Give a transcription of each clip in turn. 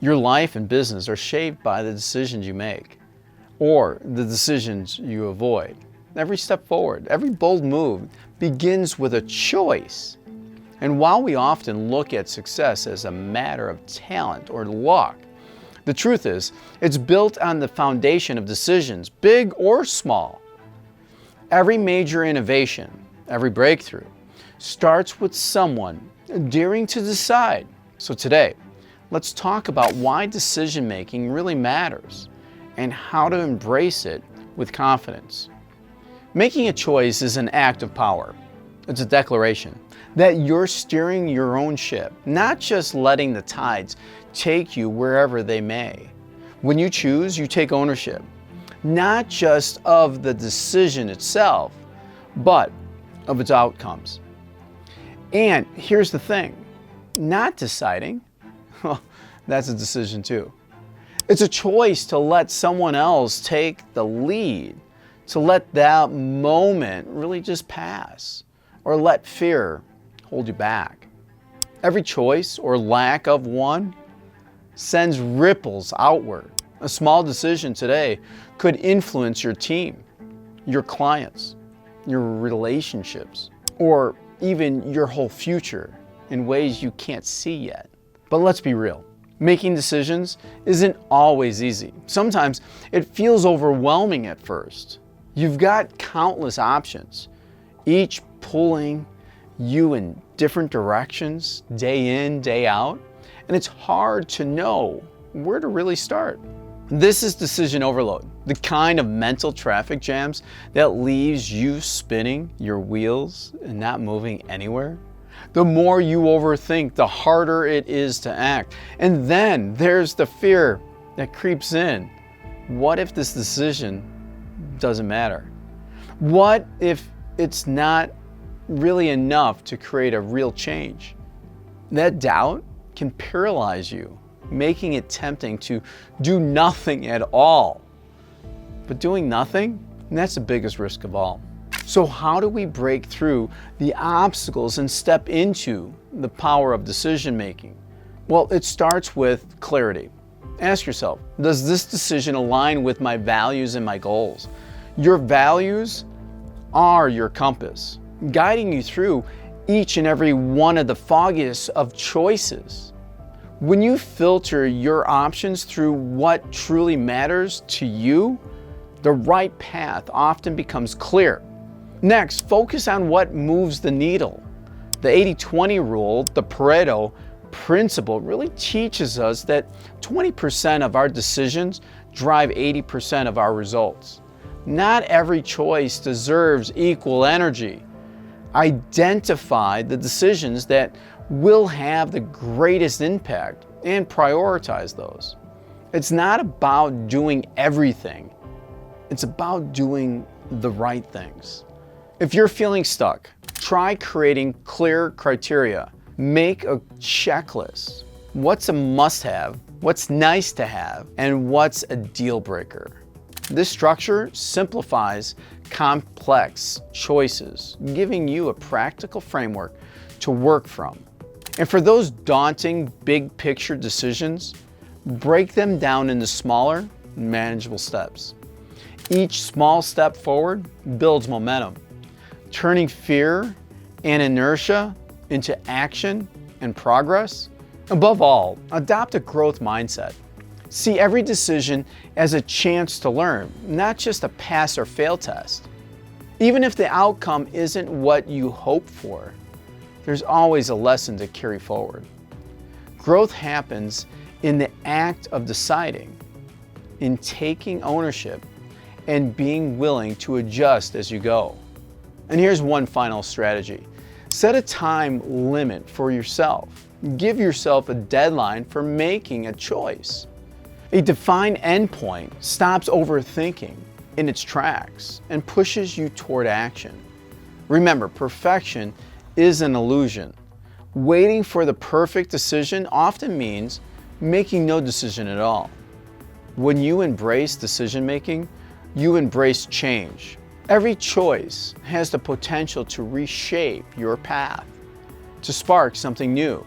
Your life and business are shaped by the decisions you make or the decisions you avoid. Every step forward, every bold move begins with a choice. And while we often look at success as a matter of talent or luck, the truth is it's built on the foundation of decisions, big or small. Every major innovation, every breakthrough, starts with someone daring to decide. So today, let's talk about why decision-making really matters and how to embrace it with confidence. Making a choice is an act of power. It's a declaration that you're steering your own ship, not just letting the tides take you wherever they may. When you choose, you take ownership, not just of the decision itself, but of its outcomes. And here's the thing, not deciding, well, that's a decision too. It's a choice to let someone else take the lead, to let that moment really just pass, or let fear hold you back. Every choice or lack of one sends ripples outward. A small decision today could influence your team, your clients, your relationships, or even your whole future in ways you can't see yet. But let's be real. Making decisions isn't always easy. Sometimes it feels overwhelming at first. You've got countless options, each pulling you in different directions, day in, day out, and it's hard to know where to really start. This is decision overload, the kind of mental traffic jams that leaves you spinning your wheels and not moving anywhere. The more you overthink, the harder it is to act. And then there's the fear that creeps in. What if this decision doesn't matter? What if it's not really enough to create a real change? That doubt can paralyze you, making it tempting to do nothing at all. But doing nothing, that's the biggest risk of all. So how do we break through the obstacles and step into the power of decision making? Well, it starts with clarity. Ask yourself, does this decision align with my values and my goals? Your values are your compass, guiding you through each and every one of the foggiest of choices. When you filter your options through what truly matters to you, the right path often becomes clear. Next, focus on what moves the needle. The 80-20 rule, the Pareto principle, really teaches us that 20% of our decisions drive 80% of our results. Not every choice deserves equal energy. Identify the decisions that will have the greatest impact and prioritize those. It's not about doing everything. It's about doing the right things. If you're feeling stuck, try creating clear criteria. Make a checklist. What's a must-have, what's nice to have, and what's a deal breaker? This structure simplifies complex choices, giving you a practical framework to work from. And for those daunting big picture decisions, break them down into smaller, manageable steps. Each small step forward builds momentum, turning fear and inertia into action and progress. Above all, adopt a growth mindset. See every decision as a chance to learn, not just a pass or fail test. Even if the outcome isn't what you hope for, there's always a lesson to carry forward. Growth happens in the act of deciding, in taking ownership, and being willing to adjust as you go. And here's one final strategy. Set a time limit for yourself. Give yourself a deadline for making a choice. A defined endpoint stops overthinking in its tracks and pushes you toward action. Remember, perfection is an illusion. Waiting for the perfect decision often means making no decision at all. When you embrace decision making, you embrace change. Every choice has the potential to reshape your path, to spark something new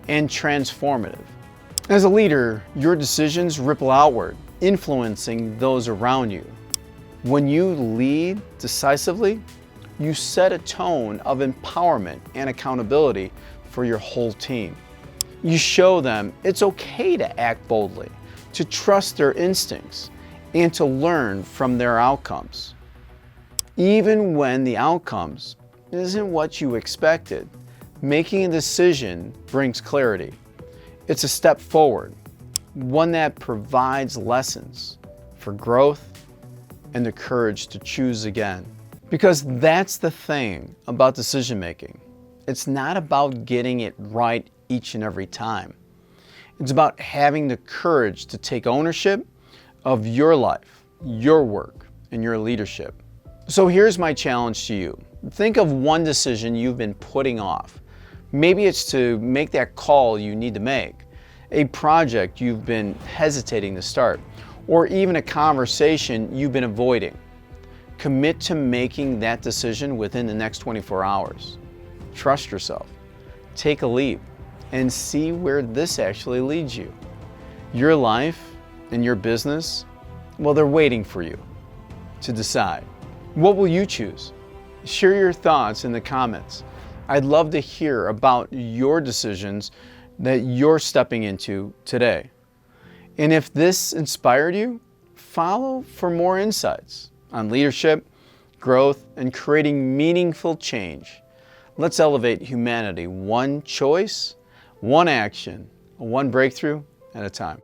and transformative. As a leader, your decisions ripple outward, influencing those around you. When you lead decisively, you set a tone of empowerment and accountability for your whole team. You show them it's okay to act boldly, to trust their instincts, and to learn from their outcomes. Even when the outcomes isn't what you expected, making a decision brings clarity. It's a step forward, one that provides lessons for growth and the courage to choose again. Because that's the thing about decision making. It's not about getting it right each and every time. It's about having the courage to take ownership of your life, your work, and your leadership. So here's my challenge to you. Think of one decision you've been putting off. Maybe it's to make that call you need to make, a project you've been hesitating to start, or even a conversation you've been avoiding. Commit to making that decision within the next 24 hours. Trust yourself. Take a leap and see where this actually leads you. Your life and your business, well, they're waiting for you to decide. What will you choose? Share your thoughts in the comments. I'd love to hear about your decisions that you're stepping into today. And if this inspired you, follow for more insights on leadership, growth, and creating meaningful change. Let's elevate humanity one choice, one action, one breakthrough at a time.